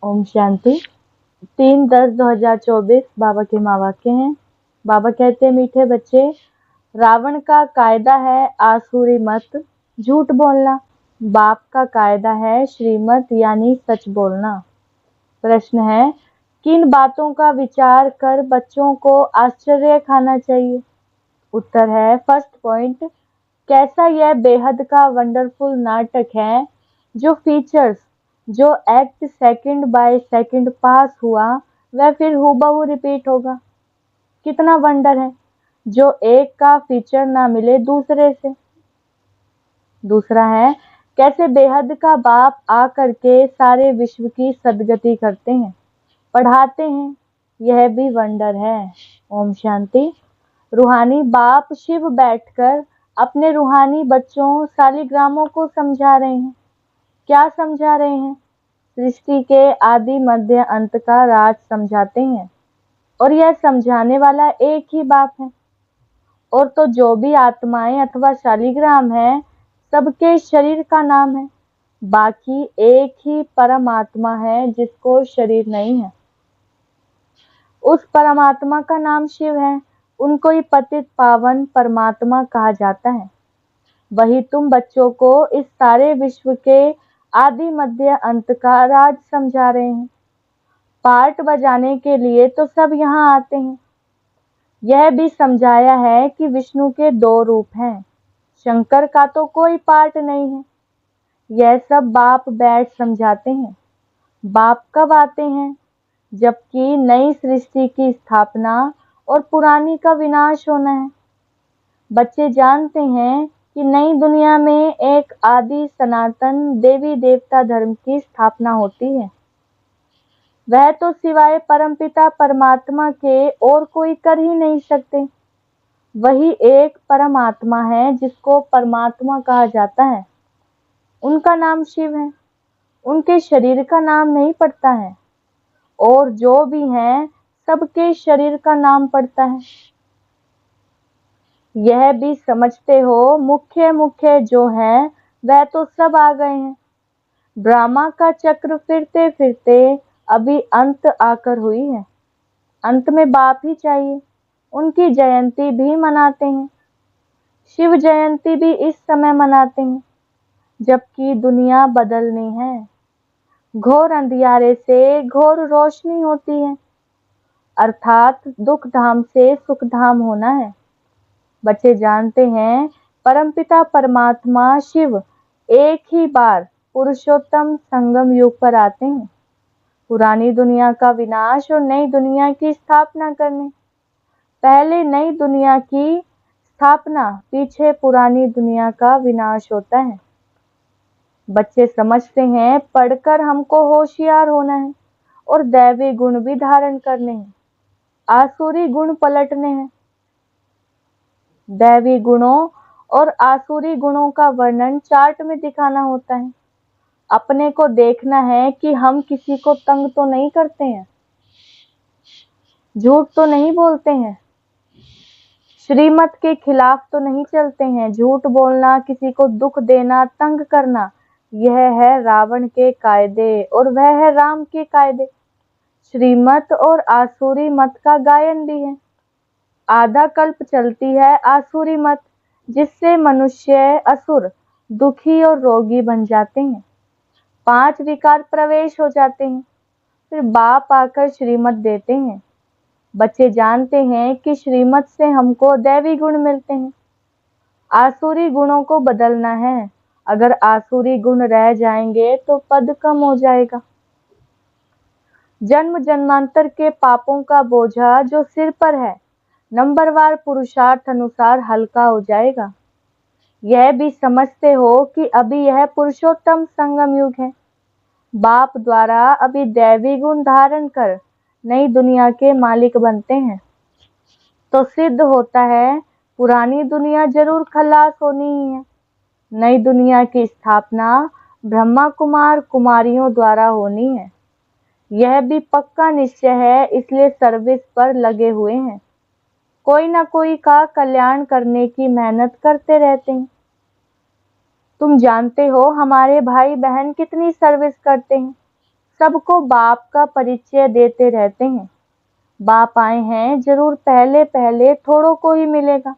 ओम शांति। 3/10/2024 बाबा के माँ वाक्य हैं। बाबा कहते हैं, मीठे बच्चे, रावण का कायदा है आसुरी मत, झूठ बोलना। बाप का कायदा है श्रीमत यानी सच बोलना। प्रश्न है, किन बातों का विचार कर बच्चों को आश्चर्य खाना चाहिए? उत्तर है, फर्स्ट पॉइंट, कैसा यह बेहद का वंडरफुल नाटक है, जो फीचर्स, जो एक्ट सेकंड बाय सेकंड पास हुआ वह फिर हूबहू रिपीट होगा। कितना वंडर है, जो एक का फीचर ना मिले दूसरे से। दूसरा है, कैसे बेहद का बाप आकर के सारे विश्व की सदगति करते हैं, पढ़ाते हैं, यह भी वंडर है। ओम शांति। रूहानी बाप शिव बैठकर अपने रूहानी बच्चों शालिग्रामों को समझा रहे हैं। क्या समझा रहे हैं? सृष्टि के आदि मध्य अंत का राज समझाते हैं, और यह समझाने वाला एक ही बाप है। और तो जो भी आत्माएं अथवा शालिग्राम है, सबके शरीर का नाम है। बाकी एक ही परमात्मा है जिसको शरीर नहीं है। उस परमात्मा का नाम शिव है। उनको ही पतित पावन परमात्मा कहा जाता है। वही तुम बच्चों को इस सारे विश्व के आदि मध्य अंत का राज समझा रहे हैं। पार्ट बजाने के लिए तो सब यहाँ आते हैं। यह भी समझाया है कि विष्णु के 2 रूप हैं, शंकर का तो कोई पार्ट नहीं है। यह सब बाप बैठ समझाते हैं। बाप कब आते हैं? जबकि नई सृष्टि की स्थापना और पुरानी का विनाश होना है। बच्चे जानते हैं कि नई दुनिया में एक आदि सनातन देवी देवता धर्म की स्थापना होती है। वह तो सिवाय परमपिता परमात्मा के और कोई कर ही नहीं सकते। वही एक परमात्मा है जिसको परमात्मा कहा जाता है। उनका नाम शिव है। उनके शरीर का नाम नहीं पड़ता है, और जो भी हैं सबके शरीर का नाम पड़ता है। यह भी समझते हो, मुख्य मुख्य जो है वह तो सब आ गए हैं। ड्रामा का चक्र फिरते फिरते अभी अंत आकर हुई है। अंत में बाप ही चाहिए। उनकी जयंती भी मनाते हैं। शिव जयंती भी इस समय मनाते हैं, जबकि दुनिया बदलनी है। घोर अंधियारे से घोर रोशनी होती है, अर्थात दुख धाम से सुख धाम होना है। बच्चे जानते हैं, परमपिता परमात्मा शिव एक ही बार पुरुषोत्तम संगम युग पर आते हैं, पुरानी दुनिया का विनाश और नई दुनिया की स्थापना करने। पहले नई दुनिया की स्थापना, पीछे पुरानी दुनिया का विनाश होता है। बच्चे समझते हैं, पढ़कर हमको होशियार होना है और दैवी गुण भी धारण करने हैं, आसुरी गुण पलटने हैं। दैवी गुणों और आसुरी गुणों का वर्णन चार्ट में दिखाना होता है। अपने को देखना है कि हम किसी को तंग तो नहीं करते हैं, झूठ तो नहीं बोलते हैं, श्रीमत के खिलाफ तो नहीं चलते हैं। झूठ बोलना, किसी को दुख देना, तंग करना, यह है रावण के कायदे और वह है राम के कायदे। श्रीमत और आसुरी मत का गायन भी है। आधा कल्प चलती है आसुरी मत, जिससे मनुष्य असुर, दुखी और रोगी बन जाते हैं। 5 विकार प्रवेश हो जाते हैं। फिर बाप आकर श्रीमत देते हैं। बच्चे जानते हैं कि श्रीमत से हमको दैवी गुण मिलते हैं। आसुरी गुणों को बदलना है। अगर आसुरी गुण रह जाएंगे तो पद कम हो जाएगा। जन्म जन्मांतर के पापों का बोझा जो सिर पर है, नंबरवार पुरुषार्थ अनुसार हल्का हो जाएगा। यह भी समझते हो कि अभी यह पुरुषोत्तम संगम युग है। बाप द्वारा अभी दैवी गुण धारण कर नई दुनिया के मालिक बनते हैं, तो सिद्ध होता है पुरानी दुनिया जरूर खलास होनी ही है। नई दुनिया की स्थापना ब्रह्मा कुमार कुमारियों द्वारा होनी है। यह भी पक्का निश्चय है, इसलिए सर्विस पर लगे हुए हैं। कोई ना कोई का कल्याण करने की मेहनत करते रहते हैं। तुम जानते हो हमारे भाई बहन कितनी सर्विस करते हैं। सबको बाप का परिचय देते रहते हैं। बाप आए हैं, जरूर पहले पहले थोड़ों को ही मिलेगा,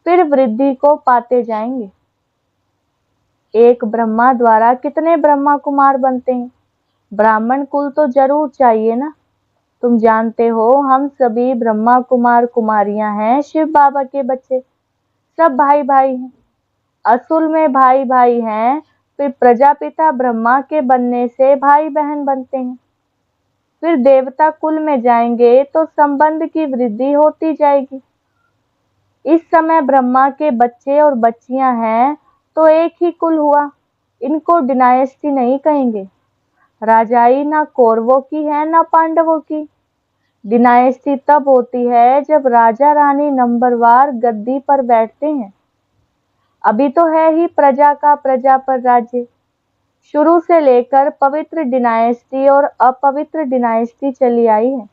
फिर वृद्धि को पाते जाएंगे। एक ब्रह्मा द्वारा कितने ब्रह्मा कुमार बनते हैं? ब्राह्मण कुल तो जरूर चाहिए ना। तुम जानते हो हम सभी ब्रह्मा कुमार कुमारियां हैं, शिव बाबा के बच्चे, सब भाई भाई हैं। असल में भाई भाई हैं, फिर प्रजापिता ब्रह्मा के बनने से भाई बहन बनते हैं। फिर देवता कुल में जाएंगे तो संबंध की वृद्धि होती जाएगी। इस समय ब्रह्मा के बच्चे और बच्चियां हैं तो एक ही कुल हुआ, इनको डिनायस्टी नहीं कहेंगे। राजाई ना कौरवों की है ना पांडवों की। डिनायस्टी तब होती है जब राजा रानी नंबरवार गद्दी पर बैठते हैं। अभी तो है ही प्रजा का प्रजा पर राज्य। शुरू से लेकर पवित्र डिनायस्टी और अपवित्र डिनायस्टी चली आई है।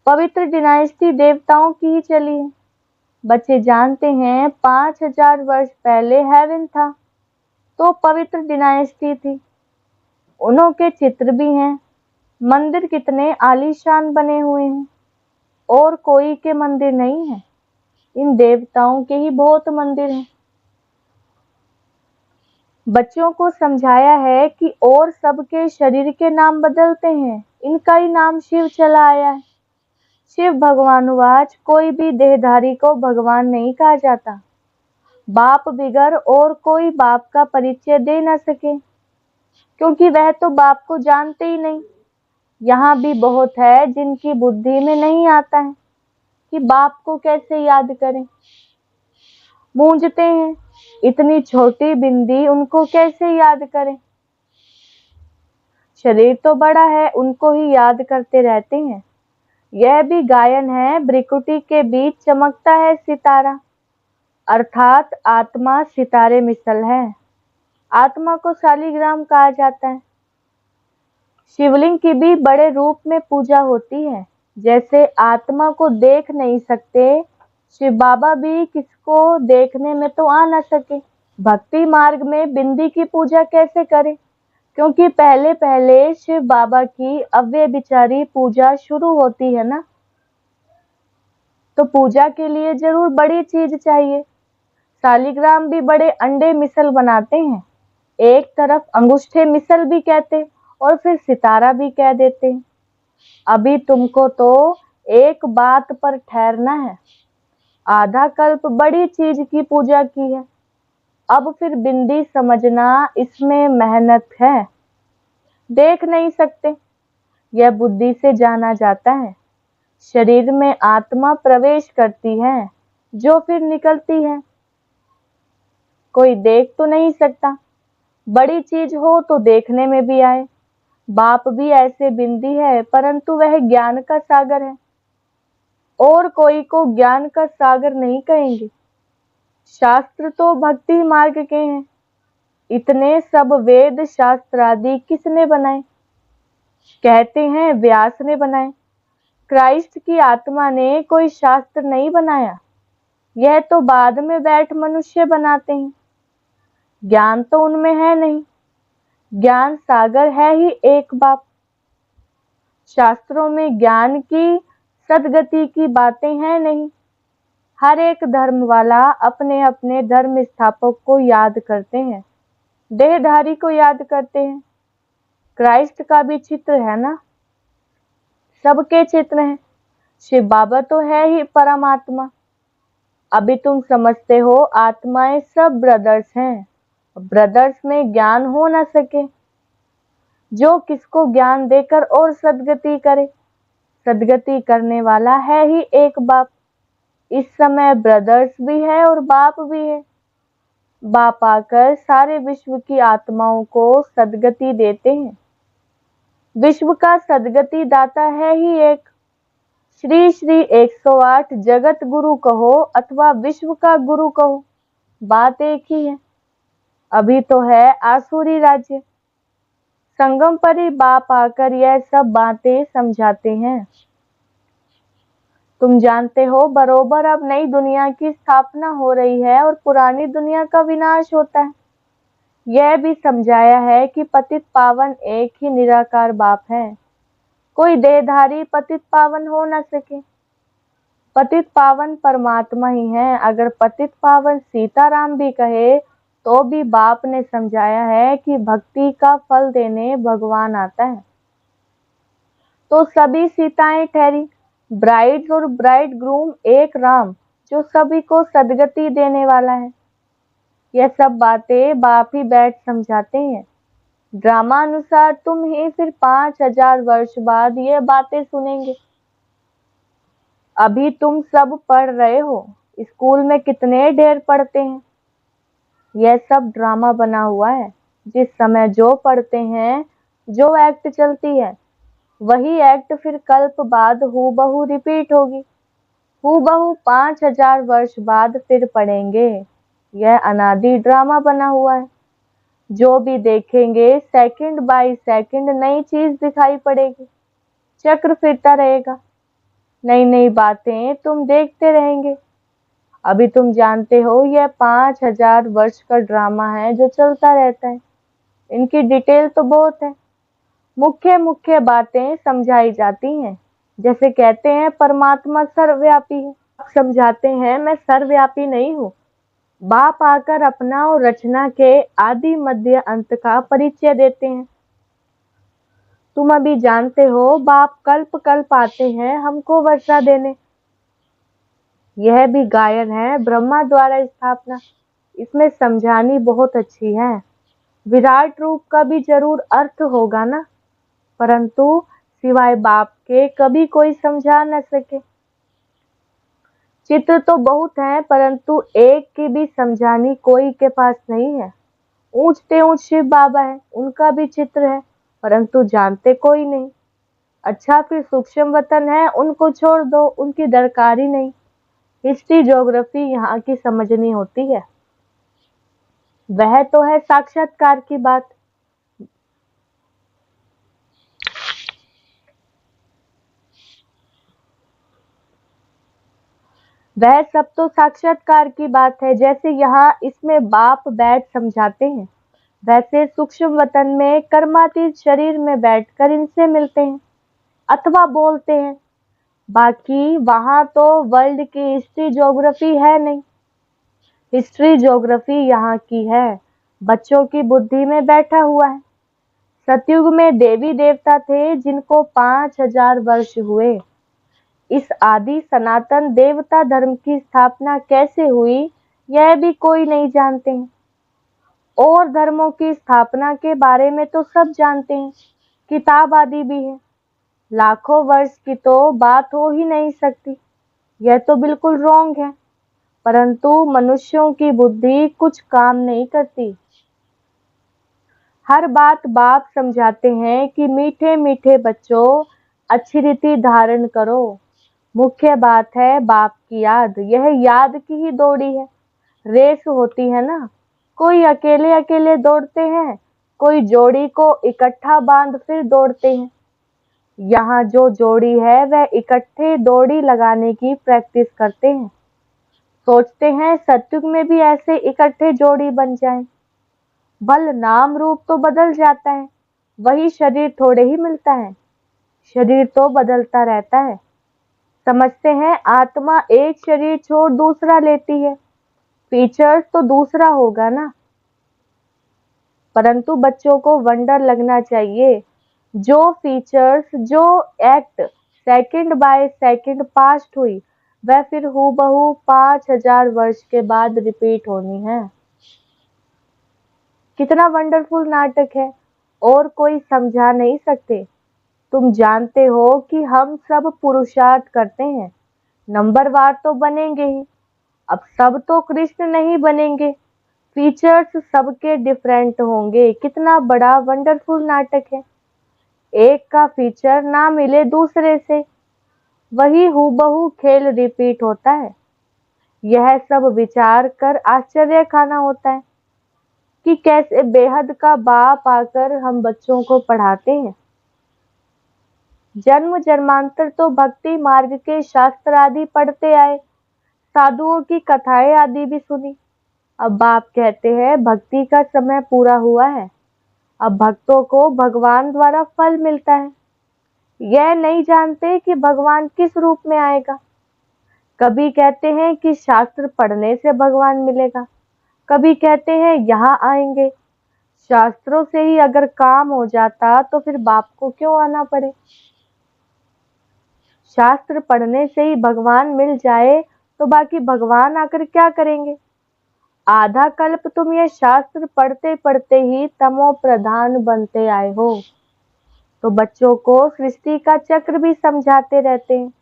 पवित्र डिनायस्टी देवताओं की ही चली है। बच्चे जानते हैं 5000 वर्ष पहले हेवन था तो पवित्र डिनायस्टी थी। उन्हों के चित्र भी हैं। मंदिर कितने आलीशान बने हुए हैं, और कोई के मंदिर नहीं है, इन देवताओं के ही बहुत मंदिर हैं। बच्चों को समझाया है कि और सबके शरीर के नाम बदलते हैं, इनका ही नाम शिव चला आया है। शिव भगवानुवाच, कोई भी देहधारी को भगवान नहीं कहा जाता। बाप बिगर और कोई बाप का परिचय दे न सके, क्योंकि वह तो बाप को जानते ही नहीं। यहाँ भी बहुत है जिनकी बुद्धि में नहीं आता है कि बाप को कैसे याद करें। मूंझते हैं, इतनी छोटी बिंदी उनको कैसे याद करें। शरीर तो बड़ा है, उनको ही याद करते रहते हैं। यह भी गायन है, भ्रिकुटी के बीच चमकता है सितारा, अर्थात आत्मा सितारे मिसल है। आत्मा को शालिग्राम कहा जाता है। शिवलिंग की भी बड़े रूप में पूजा होती है। जैसे आत्मा को देख नहीं सकते, शिव बाबा भी किसको देखने में तो आ न सके। भक्ति मार्ग में बिंदी की पूजा कैसे करें? क्योंकि पहले पहले शिव बाबा की अव्यभिचारी पूजा शुरू होती है ना, तो पूजा के लिए जरूर बड़ी चीज चाहिए। शालिग्राम भी बड़े अंडे मिसल बनाते हैं। एक तरफ अंगूठे मिसल भी कहते और फिर सितारा भी कह देते हैं। अभी तुमको तो एक बात पर ठहरना है। आधा कल्प बड़ी चीज की पूजा की है, अब फिर बिंदी समझना, इसमें मेहनत है। देख नहीं सकते, यह बुद्धि से जाना जाता है। शरीर में आत्मा प्रवेश करती है, जो फिर निकलती है। कोई देख तो नहीं सकता, बड़ी चीज हो तो देखने में भी आए। बाप भी ऐसे बिंदी है, परंतु वह ज्ञान का सागर है, और कोई को ज्ञान का सागर नहीं कहेंगे। शास्त्र तो भक्ति मार्ग के हैं। इतने सब वेद शास्त्र आदि किसने बनाए? कहते हैं व्यास ने बनाए। क्राइस्ट की आत्मा ने कोई शास्त्र नहीं बनाया, यह तो बाद में बैठ मनुष्य बनाते हैं। ज्ञान तो उनमें है नहीं, ज्ञान सागर है ही एक बाप। शास्त्रों में ज्ञान की सदगति की बातें हैं नहीं। हर एक धर्म वाला अपने अपने धर्म स्थापक को याद करते हैं, देहधारी को याद करते हैं। क्राइस्ट का भी चित्र है ना, सबके चित्र हैं। शिव बाबा तो है ही परमात्मा। अभी तुम समझते हो आत्माएं सब ब्रदर्स हैं। ब्रदर्स में ज्ञान हो न सके, जो किसको ज्ञान देकर और सदगति करे। सदगति करने वाला है ही एक बाप। इस समय ब्रदर्स भी है और बाप भी है। बाप आकर सारे विश्व की आत्माओं को सदगति देते हैं। विश्व का सदगति दाता है ही एक। श्री श्री 108 जगत गुरु कहो अथवा विश्व का गुरु कहो, बात एक ही है। अभी तो है आसुरी राज्य। संगम पर ही बाप आकर यह सब बातें समझाते हैं। तुम जानते हो बरोबर अब नई दुनिया की स्थापना हो रही है और पुरानी दुनिया का विनाश होता है। यह भी समझाया है कि पतित पावन एक ही निराकार बाप है, कोई देहधारी पतित पावन हो न सके। पतित पावन परमात्मा ही है। अगर पतित पावन सीताराम भी कहे तो भी बाप ने समझाया है कि भक्ति का फल देने भगवान आता है। तो सभी सीताएं ठहरी, ब्राइड्स और ब्राइड ग्रूम एक राम जो सभी को सदगति देने वाला है। यह सब बातें बाप ही बैठ समझाते हैं। ड्रामा अनुसार तुम ही फिर 5000 वर्ष बाद ये बातें सुनेंगे। अभी तुम सब पढ़ रहे हो, स्कूल में कितने ढेर पढ़ते हैं। यह सब ड्रामा बना हुआ है। जिस समय जो पढ़ते हैं, जो एक्ट चलती है, वही एक्ट फिर कल्प बाद हूबहू रिपीट होगी। हूबहू 5000 वर्ष बाद फिर पढ़ेंगे। यह अनादि ड्रामा बना हुआ है। जो भी देखेंगे सेकंड बाय सेकंड नई चीज दिखाई पड़ेगी। चक्र फिरता रहेगा, नई नई बातें तुम देखते रहेंगे। अभी तुम जानते हो यह 5000 वर्ष का ड्रामा है जो चलता रहता है। इनकी डिटेल तो बहुत है। मुख्य मुख्य बातें समझाई जाती हैं। जैसे कहते हैं परमात्मा सर्वव्यापी है, समझाते हैं मैं सर्वव्यापी नहीं हूँ। बाप आकर अपना और रचना के आदि मध्य अंत का परिचय देते हैं। तुम अभी जानते हो बाप कल्प कल्प आते हैं हमको वर्षा देने। यह भी गायन है ब्रह्मा द्वारा स्थापना। इसमें समझानी बहुत अच्छी है। विराट रूप का भी जरूर अर्थ होगा ना, परंतु सिवाय बाप के कभी कोई समझा न सके। चित्र तो बहुत हैं, परंतु एक की भी समझानी कोई के पास नहीं है। ऊंचते ऊंच शिव बाबा है, उनका भी चित्र है, परंतु जानते कोई नहीं। अच्छा फिर सूक्ष्म वतन है, उनको छोड़ दो, उनकी दरकार ही नहीं। हिस्ट्री ज्योग्राफी यहाँ की समझनी होती है। वह तो है साक्षात्कार की बात। वह सब तो साक्षात्कार की बात है। जैसे यहाँ इसमें बाप बैठ समझाते हैं, वैसे सूक्ष्म वतन में कर्मातीत शरीर में बैठकर इनसे मिलते हैं अथवा बोलते हैं। बाकी वहां तो वर्ल्ड की हिस्ट्री ज्योग्राफी है नहीं। हिस्ट्री ज्योग्राफी यहाँ की है, बच्चों की बुद्धि में बैठा हुआ है। सतयुग में देवी देवता थे जिनको 5000 वर्ष हुए। इस आदि सनातन देवता धर्म की स्थापना कैसे हुई यह भी कोई नहीं जानते हैं। और धर्मों की स्थापना के बारे में तो सब जानते हैं, किताब आदि भी है। लाखों वर्ष की तो बात हो ही नहीं सकती। यह तो बिल्कुल रॉन्ग है, परंतु मनुष्यों की बुद्धि कुछ काम नहीं करती। हर बात बाप समझाते हैं कि मीठे मीठे बच्चों अच्छी रीति धारण करो। मुख्य बात है बाप की याद। यह याद की ही दौड़ी है। रेस होती है ना, कोई अकेले अकेले दौड़ते हैं, कोई जोड़ी को इकट्ठा बांध फिर दौड़ते हैं। यहाँ जो जोड़ी है वह इकट्ठे दौड़ी लगाने की प्रैक्टिस करते हैं। सोचते हैं सतयुग में भी ऐसे इकट्ठे जोड़ी बन जाएं। बल नाम रूप तो बदल जाता है, वही शरीर थोड़े ही मिलता है। शरीर तो बदलता रहता है। समझते हैं आत्मा एक शरीर छोड़ दूसरा लेती है, फीचर्स तो दूसरा होगा ना। परंतु बच्चों को वंडर लगना चाहिए। जो फीचर्स, जो act second by second past हुई, वह फिर हूबहू 5000 वर्ष के बाद रिपीट होनी है। कितना वंडरफुल नाटक है, और कोई समझा नहीं सकते। तुम जानते हो कि हम सब पुरुषार्थ करते हैं, नंबरवार तो बनेंगे ही। अब सब तो कृष्ण नहीं बनेंगे, फीचर्स सबके डिफरेंट होंगे। कितना बड़ा वंडरफुल नाटक है। एक का फीचर ना मिले दूसरे से, वही हूबहू खेल रिपीट होता है। यह सब विचार कर आश्चर्य खाना होता है कि कैसे बेहद का बाप आकर हम बच्चों को पढ़ाते हैं। जन्म जन्मांतर तो भक्ति मार्ग के शास्त्र आदि पढ़ते आए, साधुओं की कथाएं आदि भी सुनी। अब बाप कहते हैं भक्ति का समय पूरा हुआ है। अब भक्तों को भगवान द्वारा फल मिलता है। यह नहीं जानते कि भगवान किस रूप में आएगा। कभी कहते हैं कि शास्त्र पढ़ने से भगवान मिलेगा, कभी कहते हैं यहाँ आएंगे। शास्त्रों से ही अगर काम हो जाता तो फिर बाप को क्यों आना पड़े। शास्त्र पढ़ने से ही भगवान मिल जाए तो बाकी भगवान आकर क्या करेंगे। आधा कल्प तुम ये शास्त्र पढ़ते पढ़ते ही तमो प्रधान बनते आए हो। तो बच्चों को सृष्टि का चक्र भी समझाते रहते हैं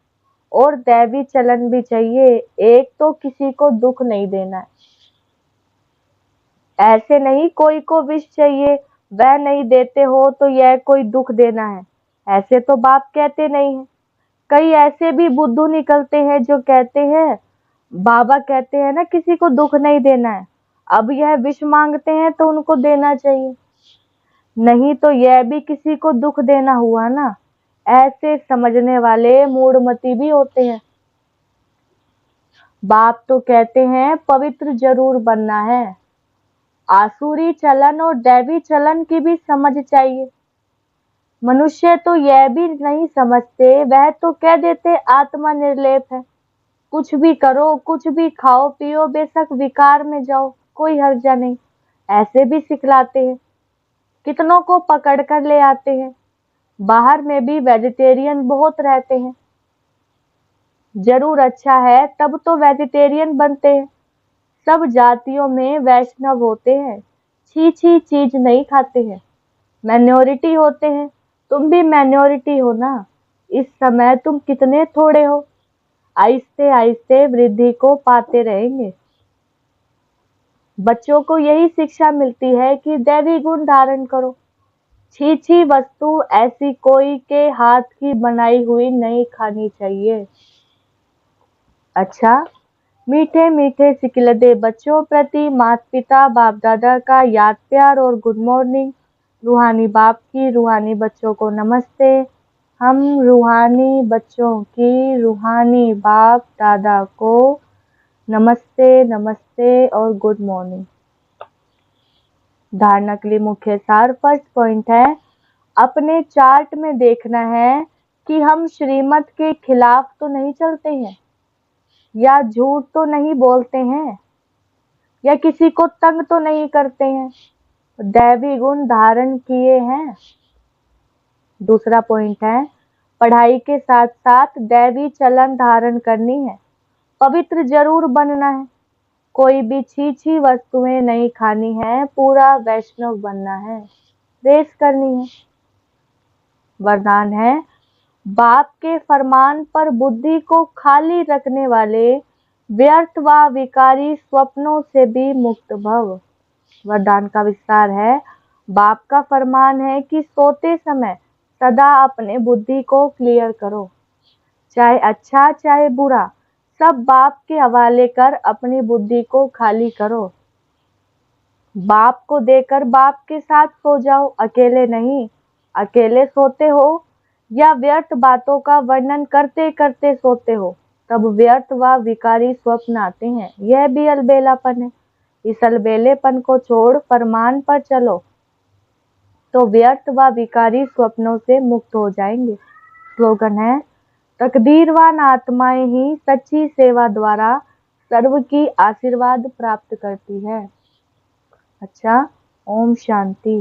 और दैवी चलन भी चाहिए। एक तो किसी को दुख नहीं देना है। ऐसे नहीं कोई को विष चाहिए, वह नहीं देते हो तो यह कोई दुख देना है, ऐसे तो बाप कहते नहीं है। कई ऐसे भी बुद्धू निकलते हैं जो कहते हैं बाबा कहते हैं ना किसी को दुख नहीं देना है, अब यह विष मांगते हैं तो उनको देना चाहिए। नहीं तो यह भी किसी को दुख देना हुआ ना। ऐसे समझने वाले मूढ़मती भी होते हैं। बाप तो कहते हैं पवित्र जरूर बनना है। आसुरी चलन और दैवी चलन की भी समझ चाहिए। मनुष्य तो यह भी नहीं समझते, वह तो कह देते आत्मा निर्लेप है, कुछ भी करो, कुछ भी खाओ पियो, बेशक विकार में जाओ, कोई हर्जा नहीं, ऐसे भी सिखलाते हैं। कितनों को पकड़ कर ले आते हैं। बाहर में भी वेजिटेरियन बहुत रहते हैं। जरूर अच्छा है तब तो वेजिटेरियन बनते हैं। सब जातियों में वैष्णव होते हैं, छी छी चीज नहीं खाते हैं। माइनॉरिटी होते हैं, तुम भी माइनॉरिटी हो ना। इस समय तुम कितने थोड़े हो, आहिस्ते आहिस्ते वृद्धि को पाते रहेंगे। बच्चों को यही शिक्षा मिलती है कि दैवी गुण धारण करो। छी छी वस्तु ऐसी कोई के हाथ की बनाई हुई नहीं खानी चाहिए। अच्छा, मीठे मीठे सिकिलदे बच्चों प्रति माता पिता बाप दादा का याद प्यार और गुड मॉर्निंग। रूहानी बाप की रूहानी बच्चों को नमस्ते। हम रूहानी बच्चों की रूहानी बाप दादा को नमस्ते नमस्ते और गुड मॉर्निंग। धारणा के लिए मुख्य सार फर्स्ट पॉइंट है, अपने चार्ट में देखना है कि हम श्रीमत के खिलाफ तो नहीं चलते हैं, या झूठ तो नहीं बोलते हैं, या किसी को तंग तो नहीं करते हैं, दैवी गुण धारण किए हैं। दूसरा पॉइंट है, पढ़ाई के साथ साथ दैवी चलन धारण करनी है, पवित्र जरूर बनना है, कोई भी छी छी वस्तुएं नहीं खानी है, पूरा वैष्णव बनना है, रेस करनी है। वरदान है, बाप के फरमान पर बुद्धि को खाली रखने वाले व्यर्थ व विकारी स्वप्नों से भी मुक्त भव। वरदान का विस्तार है, बाप का फरमान है कि सोते समय सदा अपने बुद्धि को क्लियर करो, चाहे अच्छा चाहे बुरा, सब बाप के हवाले कर अपनी बुद्धि को खाली करो। बाप को देकर बाप के साथ सो जाओ, अकेले नहीं। अकेले सोते हो या व्यर्थ बातों का वर्णन करते करते सोते हो, तब व्यर्थ व विकारी स्वप्न आते हैं, यह भी अलबेलापन है। इस अलबेलेपन को छोड़ फरमान पर चलो तो व्यर्थ व विकारी स्वप्नों से मुक्त हो जाएंगे। स्लोगन है, तकदीरवान आत्माएं ही सच्ची सेवा द्वारा सर्व की आशीर्वाद प्राप्त करती है। अच्छा, ओम शांति।